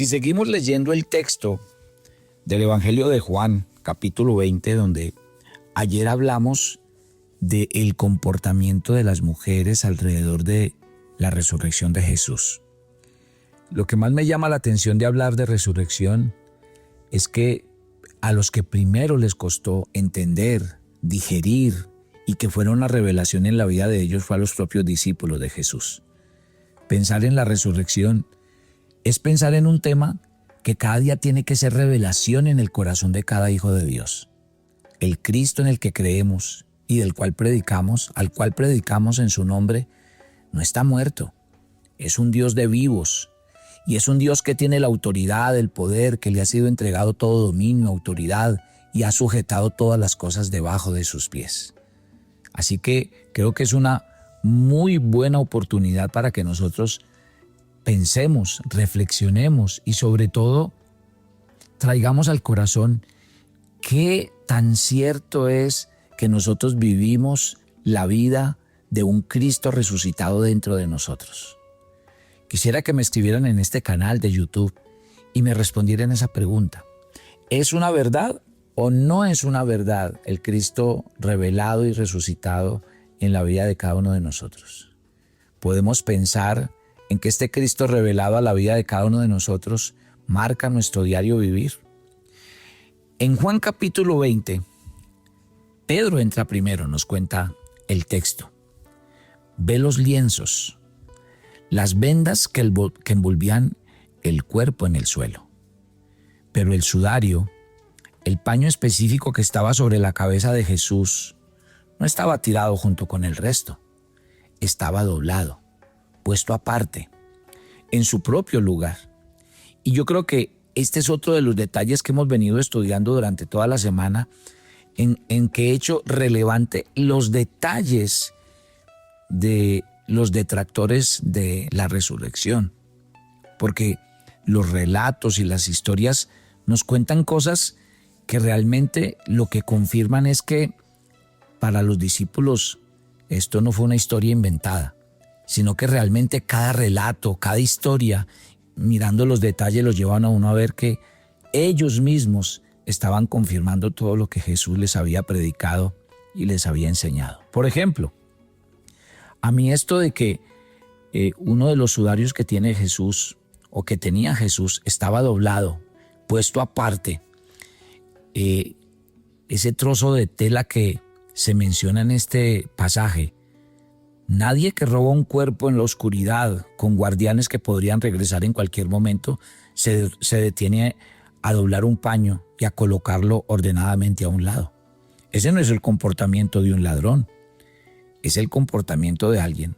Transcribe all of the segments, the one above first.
Si seguimos leyendo el texto del Evangelio de Juan, capítulo 20, donde ayer hablamos del comportamiento de las mujeres alrededor de la resurrección de Jesús. Lo que más me llama la atención de hablar de resurrección es que a los que primero les costó entender, digerir y que fuera una revelación en la vida de ellos fue a los propios discípulos de Jesús. Pensar en la resurrección es pensar en un tema que cada día tiene que ser revelación en el corazón de cada hijo de Dios. El Cristo en el que creemos y del cual predicamos, al cual predicamos en su nombre, no está muerto. Es un Dios de vivos y es un Dios que tiene la autoridad, el poder, que le ha sido entregado todo dominio, autoridad y ha sujetado todas las cosas debajo de sus pies. Así que creo que es una muy buena oportunidad para que nosotros pensemos, reflexionemos y sobre todo traigamos al corazón qué tan cierto es que nosotros vivimos la vida de un Cristo resucitado dentro de nosotros. Quisiera que me escribieran en este canal de YouTube y me respondieran esa pregunta. ¿Es una verdad o no es una verdad el Cristo revelado y resucitado en la vida de cada uno de nosotros? Podemos pensar en que este Cristo revelado a la vida de cada uno de nosotros marca nuestro diario vivir. En Juan capítulo 20, Pedro entra primero, nos cuenta el texto. Ve los lienzos, las vendas que envolvían el cuerpo en el suelo. Pero el sudario, el paño específico que estaba sobre la cabeza de Jesús, no estaba tirado junto con el resto. Estaba doblado, puesto aparte, en su propio lugar. Y yo creo que este es otro de los detalles que hemos venido estudiando durante toda la semana, en que he hecho relevante los detalles de los detractores de la resurrección. Porque los relatos y las historias nos cuentan cosas que realmente lo que confirman es que para los discípulos esto no fue una historia inventada, sino que realmente cada relato, cada historia, mirando los detalles, los llevan a uno a ver que ellos mismos estaban confirmando todo lo que Jesús les había predicado y les había enseñado. Por ejemplo, a mí esto de que uno de los sudarios que tiene Jesús o que tenía Jesús estaba doblado, puesto aparte, ese trozo de tela que se menciona en este pasaje, nadie que roba un cuerpo en la oscuridad con guardianes que podrían regresar en cualquier momento se detiene a doblar un paño y a colocarlo ordenadamente a un lado. Ese no es el comportamiento de un ladrón, es el comportamiento de alguien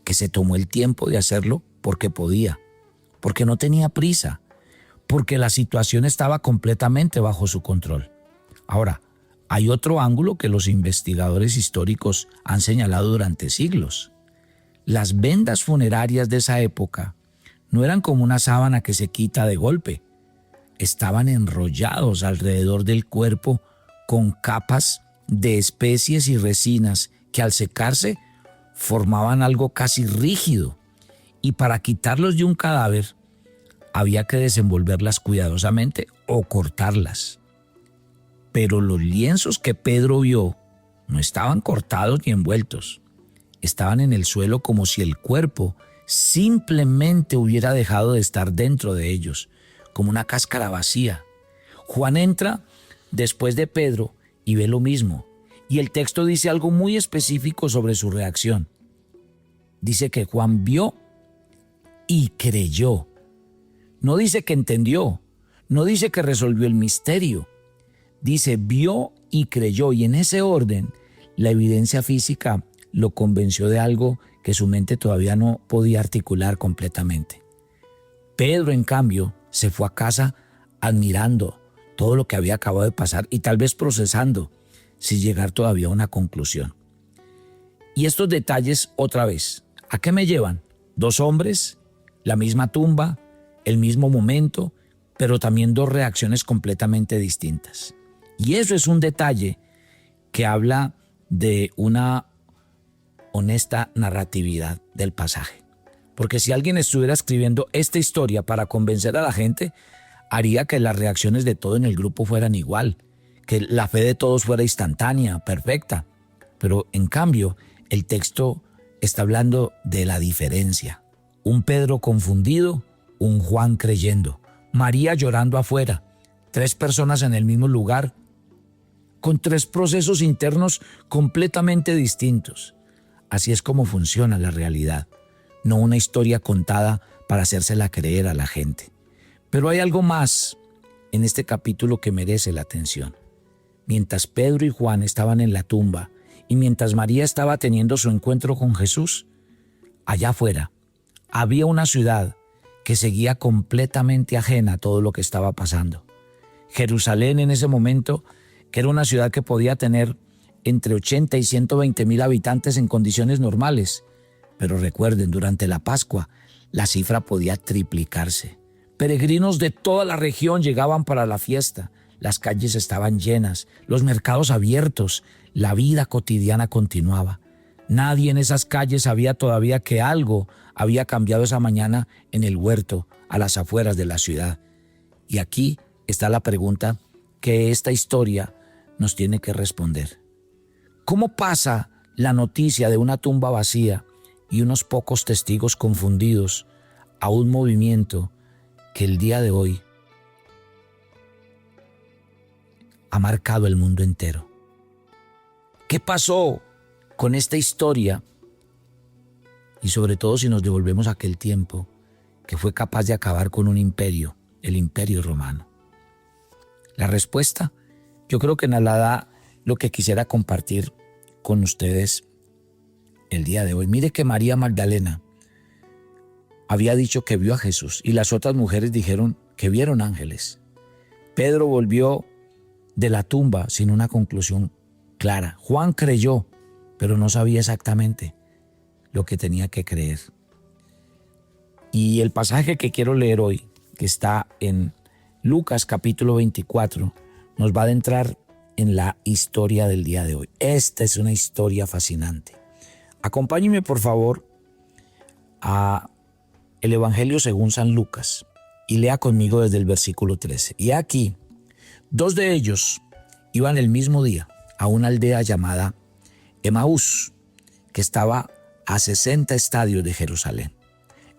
que se tomó el tiempo de hacerlo porque podía, porque no tenía prisa, porque la situación estaba completamente bajo su control. Ahora, hay otro ángulo que los investigadores históricos han señalado durante siglos. Las vendas funerarias de esa época no eran como una sábana que se quita de golpe. Estaban enrollados alrededor del cuerpo con capas de especies y resinas que al secarse formaban algo casi rígido. Y para quitarlos de un cadáver había que desenvolverlas cuidadosamente o cortarlas. Pero los lienzos que Pedro vio no estaban cortados ni envueltos. Estaban en el suelo como si el cuerpo simplemente hubiera dejado de estar dentro de ellos, como una cáscara vacía. Juan entra después de Pedro y ve lo mismo. Y el texto dice algo muy específico sobre su reacción. Dice que Juan vio y creyó. No dice que entendió, no dice que resolvió el misterio. Dice, vio y creyó, y en ese orden la evidencia física lo convenció de algo que su mente todavía no podía articular completamente. Pedro, en cambio, se fue a casa admirando todo lo que había acabado de pasar y tal vez procesando sin llegar todavía a una conclusión. Y estos detalles, otra vez, ¿a qué me llevan? Dos hombres, la misma tumba, el mismo momento, pero también dos reacciones completamente distintas. Y eso es un detalle que habla de una honesta narratividad del pasaje. Porque si alguien estuviera escribiendo esta historia para convencer a la gente, haría que las reacciones de todos en el grupo fueran igual, que la fe de todos fuera instantánea, perfecta. Pero en cambio, el texto está hablando de la diferencia. Un Pedro confundido, un Juan creyendo, María llorando afuera, 3 personas en el mismo lugar, con 3 procesos internos completamente distintos. Así es como funciona la realidad, no una historia contada para hacérsela creer a la gente. Pero hay algo más en este capítulo que merece la atención. Mientras Pedro y Juan estaban en la tumba y mientras María estaba teniendo su encuentro con Jesús, allá afuera había una ciudad que seguía completamente ajena a todo lo que estaba pasando. Jerusalén en ese momento, que era una ciudad que podía tener entre 80 y 120,000 habitantes en condiciones normales. Pero recuerden, durante la Pascua, la cifra podía triplicarse. Peregrinos de toda la región llegaban para la fiesta. Las calles estaban llenas, los mercados abiertos, la vida cotidiana continuaba. Nadie en esas calles sabía todavía que algo había cambiado esa mañana en el huerto, a las afueras de la ciudad. Y aquí está la pregunta que esta historia nos tiene que responder. ¿Cómo pasa la noticia de una tumba vacía y unos pocos testigos confundidos a un movimiento que el día de hoy ha marcado el mundo entero? ¿Qué pasó con esta historia? Y sobre todo si nos devolvemos a aquel tiempo que fue capaz de acabar con un imperio, el Imperio Romano. La respuesta, yo creo que nos la da lo que quisiera compartir con ustedes el día de hoy. Mire que María Magdalena había dicho que vio a Jesús y las otras mujeres dijeron que vieron ángeles. Pedro volvió de la tumba sin una conclusión clara. Juan creyó, pero no sabía exactamente lo que tenía que creer. Y el pasaje que quiero leer hoy, que está en Lucas capítulo 24, nos va a adentrar en la historia del día de hoy. Esta es una historia fascinante. Acompáñenme por favor a el Evangelio según San Lucas y lea conmigo desde el versículo 13. Y aquí, 2 de ellos iban el mismo día a una aldea llamada Emaús, que estaba a 60 estadios de Jerusalén,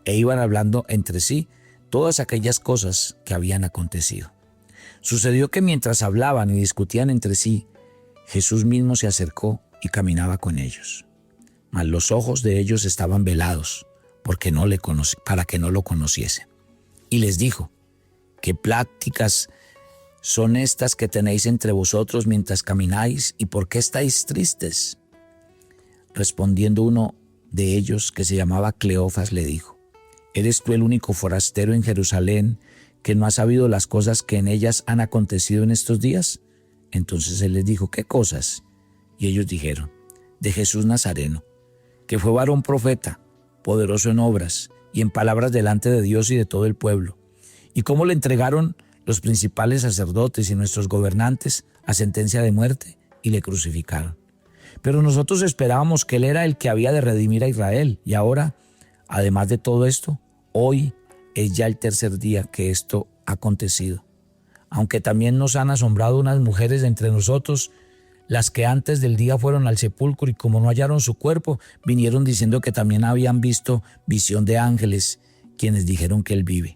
e iban hablando entre sí todas aquellas cosas que habían acontecido. Sucedió que mientras hablaban y discutían entre sí, Jesús mismo se acercó y caminaba con ellos. Mas los ojos de ellos estaban velados para que no lo conociesen. Y les dijo: ¿qué pláticas son estas que tenéis entre vosotros mientras camináis, y por qué estáis tristes? Respondiendo uno de ellos, que se llamaba Cleofas, le dijo: ¿eres tú el único forastero en Jerusalén que no ha sabido las cosas que en ellas han acontecido en estos días? Entonces él les dijo: ¿qué cosas? Y ellos dijeron: de Jesús Nazareno, que fue varón profeta, poderoso en obras y en palabras delante de Dios y de todo el pueblo, y cómo le entregaron los principales sacerdotes y nuestros gobernantes a sentencia de muerte y le crucificaron. Pero nosotros esperábamos que él era el que había de redimir a Israel, y ahora, además de todo esto, hoy es ya el 3er día que esto ha acontecido. Aunque también nos han asombrado unas mujeres de entre nosotros, las que antes del día fueron al sepulcro y como no hallaron su cuerpo, vinieron diciendo que también habían visto visión de ángeles, quienes dijeron que él vive.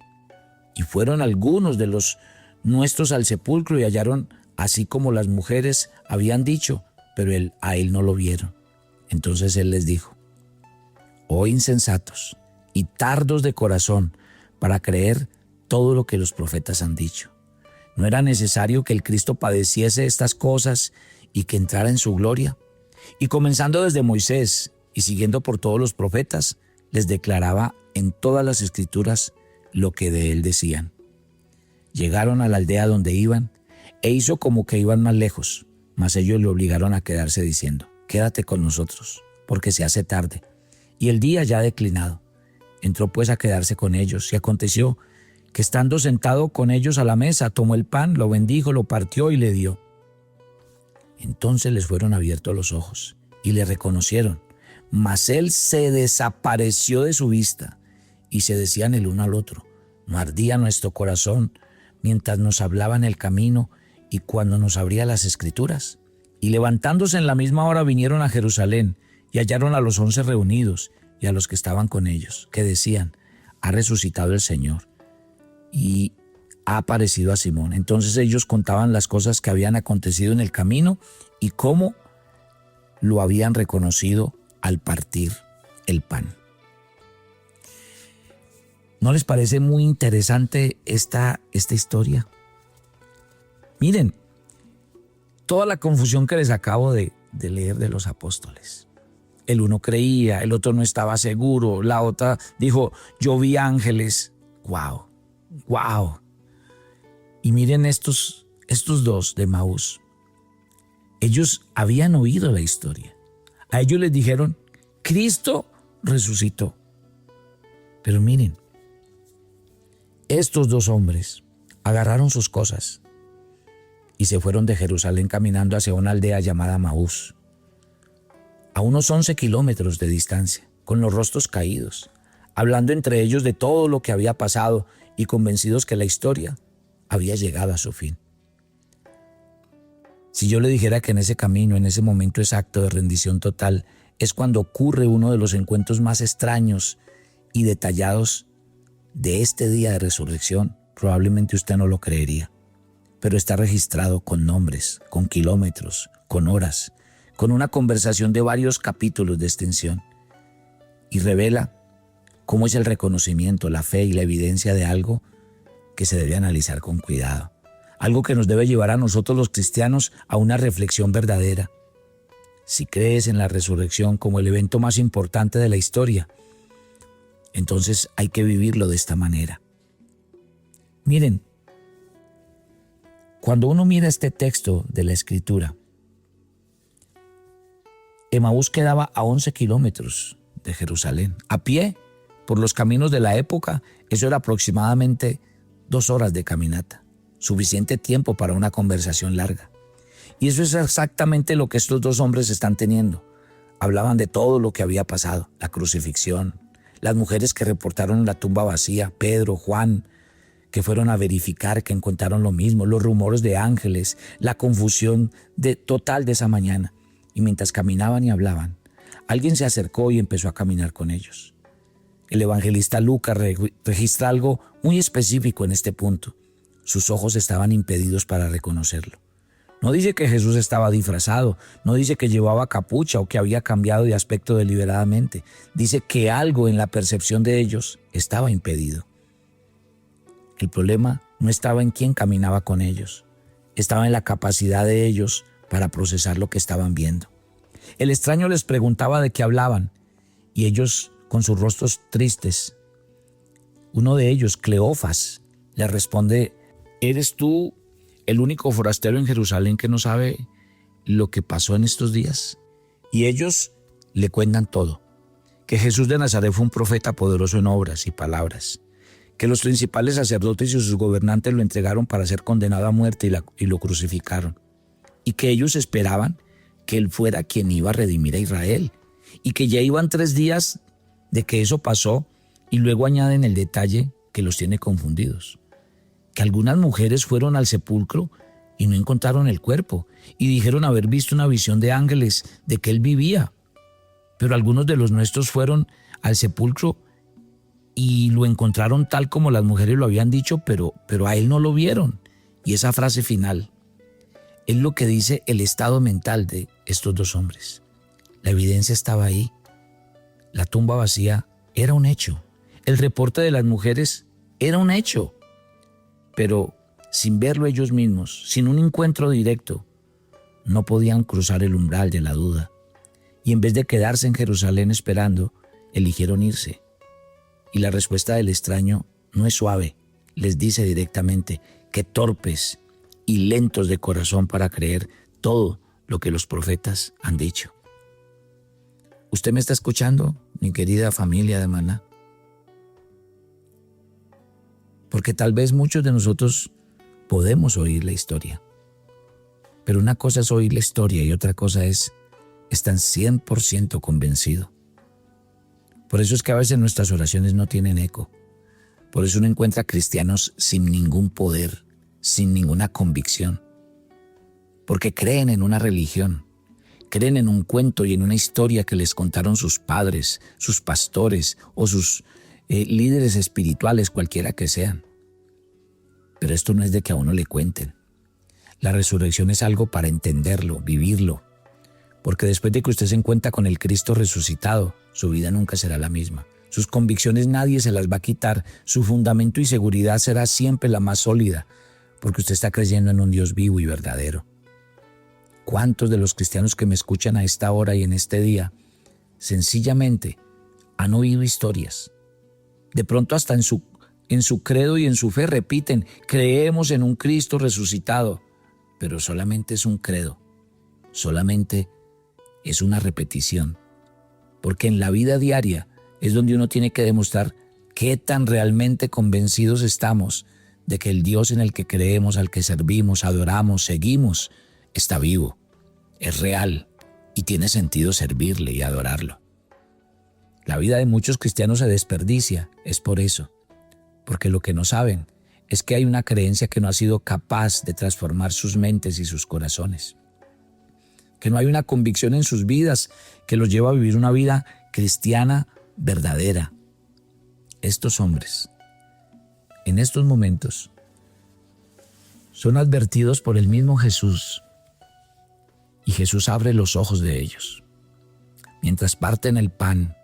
Y fueron algunos de los nuestros al sepulcro y hallaron así como las mujeres habían dicho, pero a él no lo vieron. Entonces él les dijo: oh insensatos y tardos de corazón para creer todo lo que los profetas han dicho. ¿No era necesario que el Cristo padeciese estas cosas y que entrara en su gloria? Y comenzando desde Moisés y siguiendo por todos los profetas, les declaraba en todas las escrituras lo que de él decían. Llegaron a la aldea donde iban e hizo como que iban más lejos, mas ellos le obligaron a quedarse diciendo: quédate con nosotros, porque se hace tarde y el día ya ha declinado. Entró pues a quedarse con ellos, y aconteció que estando sentado con ellos a la mesa, tomó el pan, lo bendijo, lo partió y le dio. Entonces les fueron abiertos los ojos y le reconocieron, mas él se desapareció de su vista, y se decían el uno al otro: ¿no ardía nuestro corazón mientras nos hablaba en el camino y cuando nos abría las Escrituras? Y levantándose en la misma hora vinieron a Jerusalén y hallaron a los 11 reunidos y a los que estaban con ellos, que decían: ha resucitado el Señor y ha aparecido a Simón. Entonces ellos contaban las cosas que habían acontecido en el camino y cómo lo habían reconocido al partir el pan. ¿No les parece muy interesante esta historia? Miren, toda la confusión que les acabo de leer de los apóstoles. El uno creía, el otro no estaba seguro, la otra dijo: yo vi ángeles. ¡Wow! ¡Wow! Y miren estos dos de Emaús. Ellos habían oído la historia. A ellos les dijeron: Cristo resucitó. Pero miren, estos dos hombres agarraron sus cosas y se fueron de Jerusalén caminando hacia una aldea llamada Emaús, a unos 11 kilómetros de distancia, con los rostros caídos, hablando entre ellos de todo lo que había pasado y convencidos que la historia había llegado a su fin. Si yo le dijera que en ese camino, en ese momento exacto de rendición total, es cuando ocurre uno de los encuentros más extraños y detallados de este día de resurrección, probablemente usted no lo creería. Pero está registrado con nombres, con kilómetros, con horas, con una conversación de varios capítulos de extensión. Y revela cómo es el reconocimiento, la fe y la evidencia de algo que se debe analizar con cuidado. Algo que nos debe llevar a nosotros los cristianos a una reflexión verdadera. Si crees en la resurrección como el evento más importante de la historia, entonces hay que vivirlo de esta manera. Miren, cuando uno mira este texto de la Escritura, Emaús quedaba a 11 kilómetros de Jerusalén. A pie, por los caminos de la época, eso era aproximadamente 2 horas de caminata. Suficiente tiempo para una conversación larga. Y eso es exactamente lo que estos dos hombres están teniendo. Hablaban de todo lo que había pasado: la crucifixión, las mujeres que reportaron la tumba vacía, Pedro, Juan, que fueron a verificar que encontraron lo mismo, los rumores de ángeles, la confusión total de esa mañana. Y mientras caminaban y hablaban, alguien se acercó y empezó a caminar con ellos. El evangelista Lucas registra algo muy específico en este punto. Sus ojos estaban impedidos para reconocerlo. No dice que Jesús estaba disfrazado, no dice que llevaba capucha o que había cambiado de aspecto deliberadamente. Dice que algo en la percepción de ellos estaba impedido. El problema no estaba en quién caminaba con ellos, estaba en la capacidad de ellos para procesar lo que estaban viendo. El extraño les preguntaba de qué hablaban y ellos, con sus rostros tristes, uno de ellos, Cleofas, le responde: ¿eres tú el único forastero en Jerusalén que no sabe lo que pasó en estos días? Y ellos le cuentan todo: que Jesús de Nazaret fue un profeta poderoso en obras y palabras, que los principales sacerdotes y sus gobernantes lo entregaron para ser condenado a muerte y lo crucificaron, y que ellos esperaban que él fuera quien iba a redimir a Israel, y que ya iban 3 días de que eso pasó, y luego añaden el detalle que los tiene confundidos: que algunas mujeres fueron al sepulcro y no encontraron el cuerpo, y dijeron haber visto una visión de ángeles de que él vivía. Pero algunos de los nuestros fueron al sepulcro y lo encontraron tal como las mujeres lo habían dicho, pero a él no lo vieron. Y esa frase final es lo que dice el estado mental de estos dos hombres. La evidencia estaba ahí. La tumba vacía era un hecho. El reporte de las mujeres era un hecho. Pero sin verlo ellos mismos, sin un encuentro directo, no podían cruzar el umbral de la duda. Y en vez de quedarse en Jerusalén esperando, eligieron irse. Y la respuesta del extraño no es suave. Les dice directamente: qué torpes y lentos de corazón para creer todo lo que los profetas han dicho. ¿Usted me está escuchando, mi querida familia de Maná? Porque tal vez muchos de nosotros podemos oír la historia. Pero una cosa es oír la historia y otra cosa es estar 100% convencido. Por eso es que a veces nuestras oraciones no tienen eco. Por eso uno encuentra cristianos sin ningún poder, sin ninguna convicción. Porque creen en una religión, creen en un cuento y en una historia que les contaron sus padres, sus pastores o sus líderes espirituales, cualquiera que sean. Pero esto no es de que a uno le cuenten. La resurrección es algo para entenderlo, vivirlo. Porque después de que usted se encuentra con el Cristo resucitado, su vida nunca será la misma. Sus convicciones nadie se las va a quitar. Su fundamento y seguridad será siempre la más sólida, porque usted está creyendo en un Dios vivo y verdadero. ¿Cuántos de los cristianos que me escuchan a esta hora y en este día sencillamente han oído historias? De pronto hasta en su credo y en su fe repiten, creemos en un Cristo resucitado, pero solamente es un credo, solamente es una repetición, porque en la vida diaria es donde uno tiene que demostrar qué tan realmente convencidos estamos de que el Dios en el que creemos, al que servimos, adoramos, seguimos, está vivo, es real y tiene sentido servirle y adorarlo. La vida de muchos cristianos se desperdicia, es por eso, porque lo que no saben es que hay una creencia que no ha sido capaz de transformar sus mentes y sus corazones, que no hay una convicción en sus vidas que los lleva a vivir una vida cristiana verdadera. Estos hombres, en estos momentos, son advertidos por el mismo Jesús y Jesús abre los ojos de ellos. Mientras parten el pan,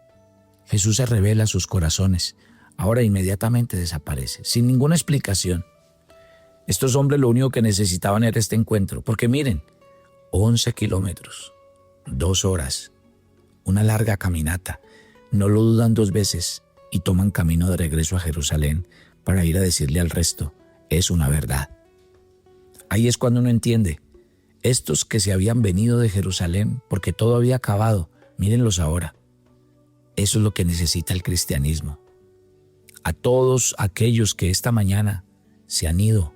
Jesús se revela a sus corazones. Ahora inmediatamente desaparece, sin ninguna explicación. Estos hombres lo único que necesitaban era este encuentro, porque miren, 11 kilómetros, 2 horas, una larga caminata. No lo dudan 2 veces y toman camino de regreso a Jerusalén para ir a decirle al resto, es una verdad. Ahí es cuando uno entiende, estos que se habían venido de Jerusalén porque todo había acabado, mírenlos ahora. Eso es lo que necesita el cristianismo. A todos aquellos que esta mañana se han ido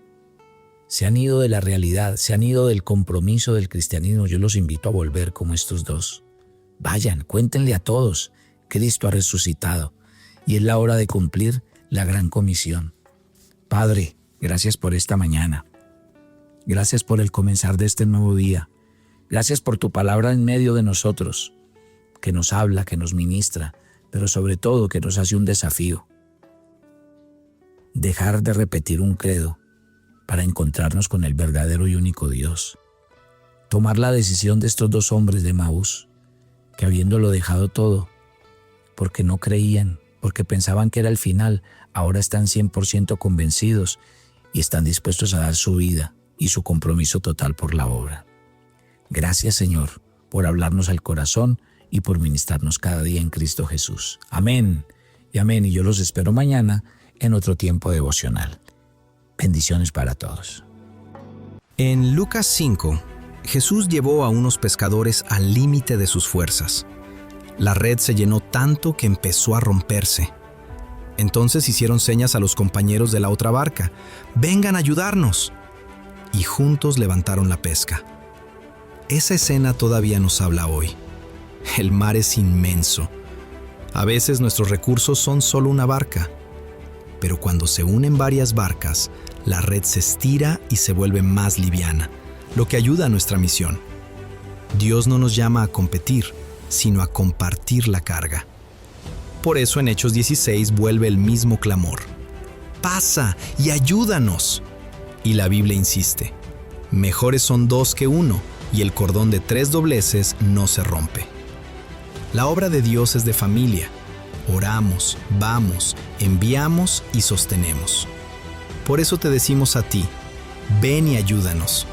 de la realidad, se han ido del compromiso del cristianismo, yo los invito a volver como estos dos. Vayan, cuéntenle a todos, Cristo ha resucitado y es la hora de cumplir la gran comisión. Padre, gracias por esta mañana. Gracias por el comenzar de este nuevo día. Gracias por tu palabra en medio de nosotros, que nos habla, que nos ministra, pero sobre todo que nos hace un desafío. Dejar de repetir un credo para encontrarnos con el verdadero y único Dios. Tomar la decisión de estos 2 hombres de Maús, que habiéndolo dejado todo, porque no creían, porque pensaban que era el final, ahora están 100% convencidos y están dispuestos a dar su vida y su compromiso total por la obra. Gracias, Señor, por hablarnos al corazón y por ministrarnos cada día en Cristo Jesús. Amén y amén. Y yo los espero mañana en otro tiempo devocional. Bendiciones para todos. En Lucas 5, Jesús llevó a unos pescadores al límite de sus fuerzas. La red se llenó tanto que empezó a romperse. Entonces hicieron señas a los compañeros de la otra barca: «Vengan a ayudarnos». Y juntos levantaron la pesca. Esa escena todavía nos habla hoy. El mar es inmenso. A veces nuestros recursos son solo una barca. Pero cuando se unen varias barcas, la red se estira y se vuelve más liviana, lo que ayuda a nuestra misión. Dios no nos llama a competir, sino a compartir la carga. Por eso en Hechos 16 vuelve el mismo clamor: «Pasa y ayúdanos». Y la Biblia insiste: «Mejores son 2 que 1, y el cordón de 3 dobleces no se rompe». La obra de Dios es de familia. Oramos, vamos, enviamos y sostenemos. Por eso te decimos a ti: ven y ayúdanos.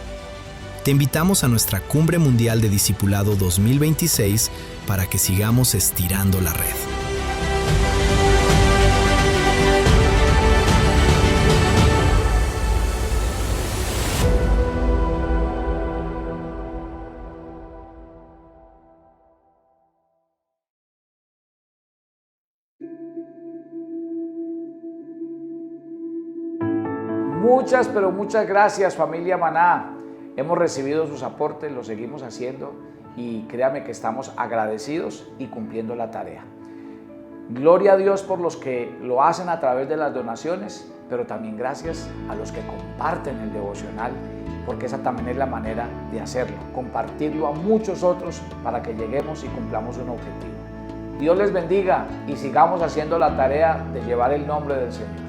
Te invitamos a nuestra Cumbre Mundial de Discipulado 2026 para que sigamos estirando la red. Muchas, pero muchas gracias, familia Maná. Hemos recibido sus aportes, lo seguimos haciendo y créame que estamos agradecidos y cumpliendo la tarea. Gloria a Dios por los que lo hacen a través de las donaciones, pero también gracias a los que comparten el devocional, porque esa también es la manera de hacerlo, compartirlo a muchos otros para que lleguemos y cumplamos un objetivo. Dios les bendiga y sigamos haciendo la tarea de llevar el nombre del Señor.